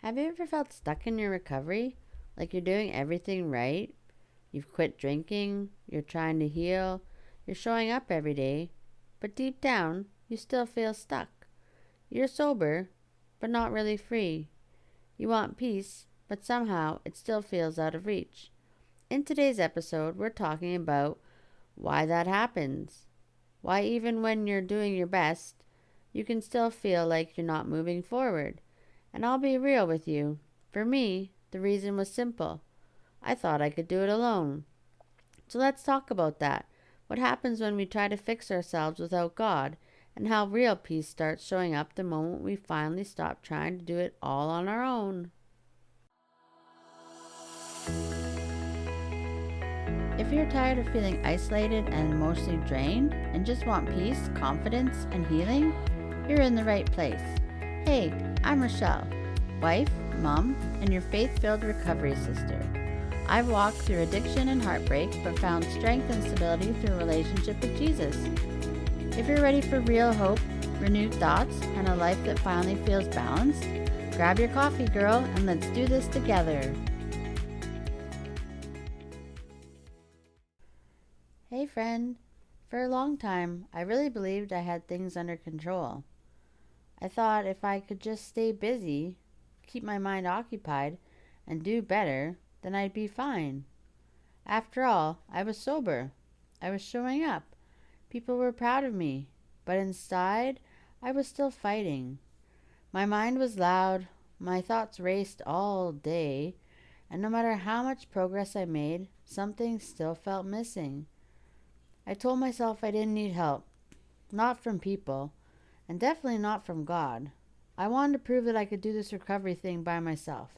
Have you ever felt stuck in your recovery? Like you're doing everything right? You've quit drinking, you're trying to heal, you're showing up every day, but deep down, you still feel stuck. You're sober, but not really free. You want peace, but somehow it still feels out of reach. In today's episode, we're talking about why that happens. Why, even when you're doing your best, you can still feel like you're not moving forward. And I'll be real with you. For me, the reason was simple. I thought I could do it alone. So let's talk about that. What happens when we try to fix ourselves without God, and how real peace starts showing up the moment we finally stop trying to do it all on our own. If you're tired of feeling isolated and emotionally drained and just want peace, confidence, and healing, you're in the right place. Hey, I'm Richelle, wife, mom, and your faith-filled recovery sister. I've walked through addiction and heartbreak, but found strength and stability through a relationship with Jesus. If you're ready for real hope, renewed thoughts, and a life that finally feels balanced, grab your coffee, girl, and let's do this together. Hey friend, for a long time, I really believed I had things under control. I thought if I could just stay busy, keep my mind occupied, and do better, then I'd be fine. After all, I was sober. I was showing up. People were proud of me. But inside, I was still fighting. My mind was loud. My thoughts raced all day. And no matter how much progress I made, something still felt missing. I told myself I didn't need help. Not from people. And definitely not from God. I wanted to prove that I could do this recovery thing by myself.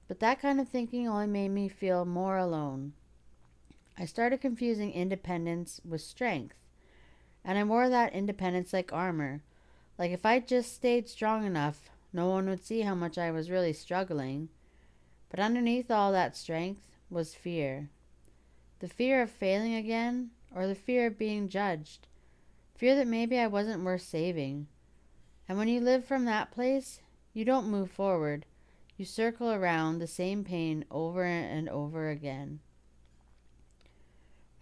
But that kind of thinking only made me feel more alone. I started confusing independence with strength. And I wore that independence like armor. Like if I just stayed strong enough, no one would see how much I was really struggling. But underneath all that strength was fear. The fear of failing again, or the fear of being judged. Fear that maybe I wasn't worth saving. And when you live from that place, you don't move forward. You circle around the same pain over and over again.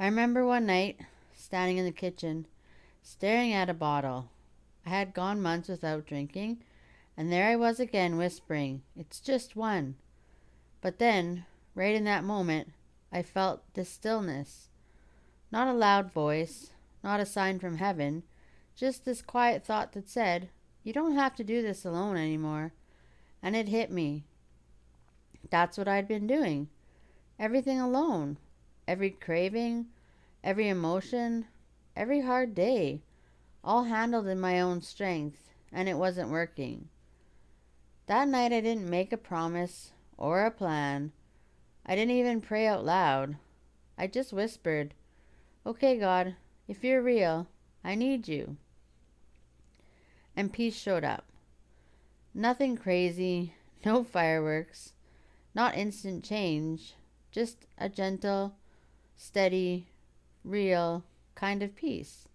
I remember one night, standing in the kitchen, staring at a bottle. I had gone months without drinking, and there I was again whispering, "It's just one." But then, right in that moment, I felt this stillness. Not a loud voice, not a sign from heaven, just this quiet thought that said, "You don't have to do this alone anymore." And it hit me. That's what I'd been doing. Everything alone. Every craving, every emotion, every hard day. All handled in my own strength. And it wasn't working. That night I didn't make a promise or a plan. I didn't even pray out loud. I just whispered, "Okay, God, if you're real, I need you." And peace showed up. Nothing crazy, no fireworks, not instant change, just a gentle, steady, real kind of peace.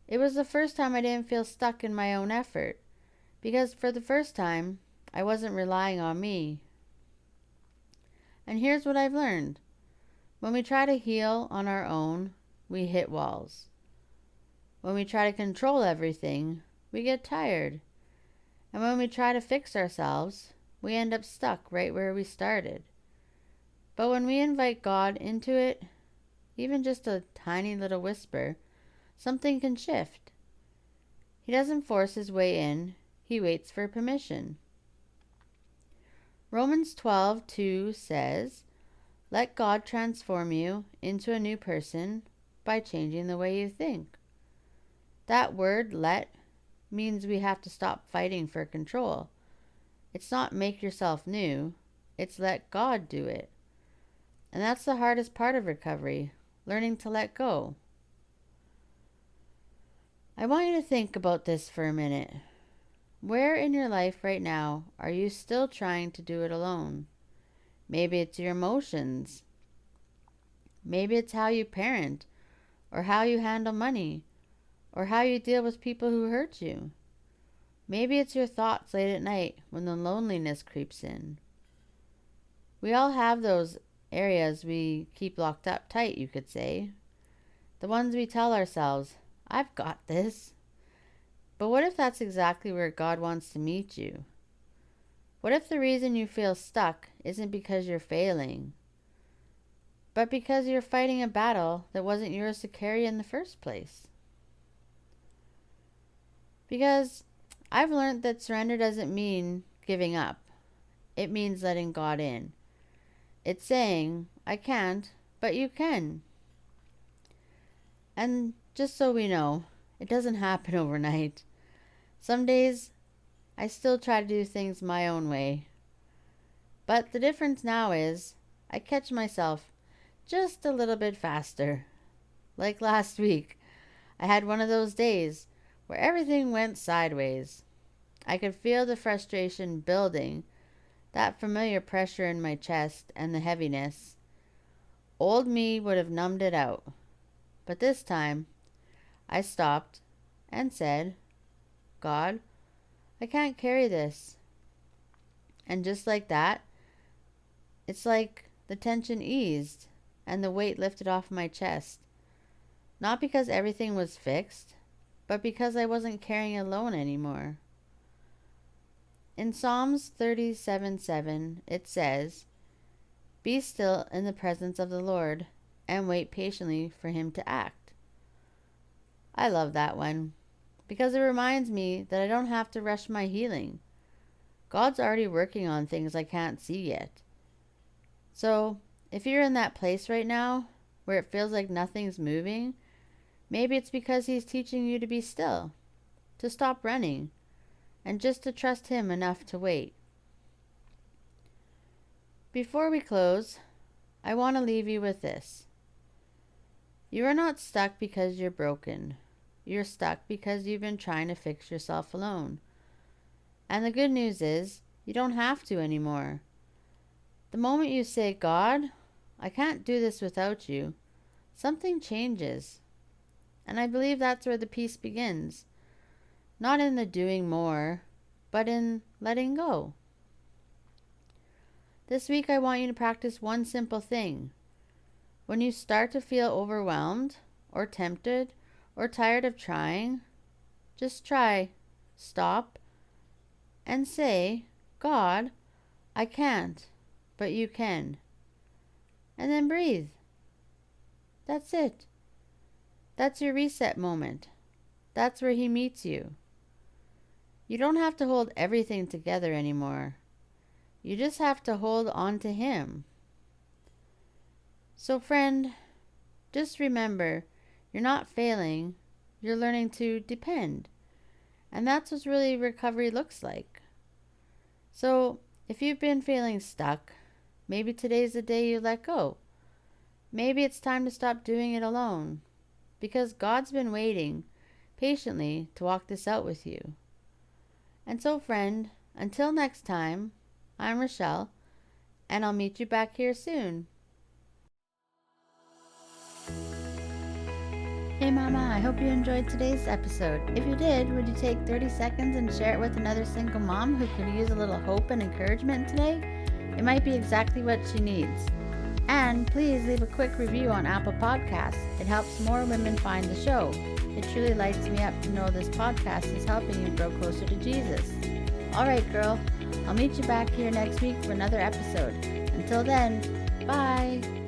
It was the first time I didn't feel stuck in my own effort, because for the first time, I wasn't relying on me. And here's what I've learned. When we try to heal on our own, we hit walls. When we try to control everything, we get tired. And when we try to fix ourselves, we end up stuck right where we started. But when we invite God into it, even just a tiny little whisper, something can shift. He doesn't force his way in, he waits for permission. Romans 12:2 says, "Let God transform you into a new person by changing the way you think." That word, let, means we have to stop fighting for control. It's not make yourself new, it's let God do it. And that's the hardest part of recovery, learning to let go. I want you to think about this for a minute. Where in your life right now are you still trying to do it alone? Maybe it's your emotions. Maybe it's how you parent, or how you handle money, or how you deal with people who hurt you. Maybe it's your thoughts late at night when the loneliness creeps in. We all have those areas we keep locked up tight, you could say. The ones we tell ourselves, I've got this. But what if that's exactly where God wants to meet you? What if the reason you feel stuck isn't because you're failing, but because you're fighting a battle that wasn't yours to carry in the first place? Because I've learned that surrender doesn't mean giving up. It means letting God in. It's saying, I can't, but you can. And just so we know, it doesn't happen overnight. Some days, I still try to do things my own way. But the difference now is, I catch myself just a little bit faster. Like last week, I had one of those days where everything went sideways. I could feel the frustration building, that familiar pressure in my chest and the heaviness. Old me would have numbed it out. But this time, I stopped and said, God, I can't carry this. And just like that, it's like the tension eased and the weight lifted off my chest. Not because everything was fixed, but because I wasn't carrying alone anymore. In Psalms 37:7, it says, Be still in the presence of the Lord and wait patiently for him to act. I love that one because it reminds me that I don't have to rush my healing. God's already working on things I can't see yet. So, if you're in that place right now where it feels like nothing's moving, maybe it's because he's teaching you to be still, to stop running, and just to trust him enough to wait. Before we close, I want to leave you with this. You are not stuck because you're broken. You're stuck because you've been trying to fix yourself alone. And the good news is, you don't have to anymore. The moment you say, God, I can't do this without you, something changes. And I believe that's where the peace begins. Not in the doing more, but in letting go. This week I want you to practice one simple thing. When you start to feel overwhelmed, or tempted, or tired of trying, just try, stop, and say, God, I can't, but you can. And then breathe. That's it. That's your reset moment. That's where he meets you. You don't have to hold everything together anymore. You just have to hold on to him. So friend, just remember, you're not failing, you're learning to depend. And that's what really recovery looks like. So if you've been feeling stuck, maybe today's the day you let go. Maybe it's time to stop doing it alone, because God's been waiting patiently to walk this out with you. And so friend, until next time, I'm Richelle, and I'll meet you back here soon. Hey mama, I hope you enjoyed today's episode. If you did, would you take 30 seconds and share it with another single mom who could use a little hope and encouragement today? It might be exactly what she needs. And please leave a quick review on Apple Podcasts. It helps more women find the show. It truly lights me up to know this podcast is helping you grow closer to Jesus. Alright girl, I'll meet you back here next week for another episode. Until then, bye!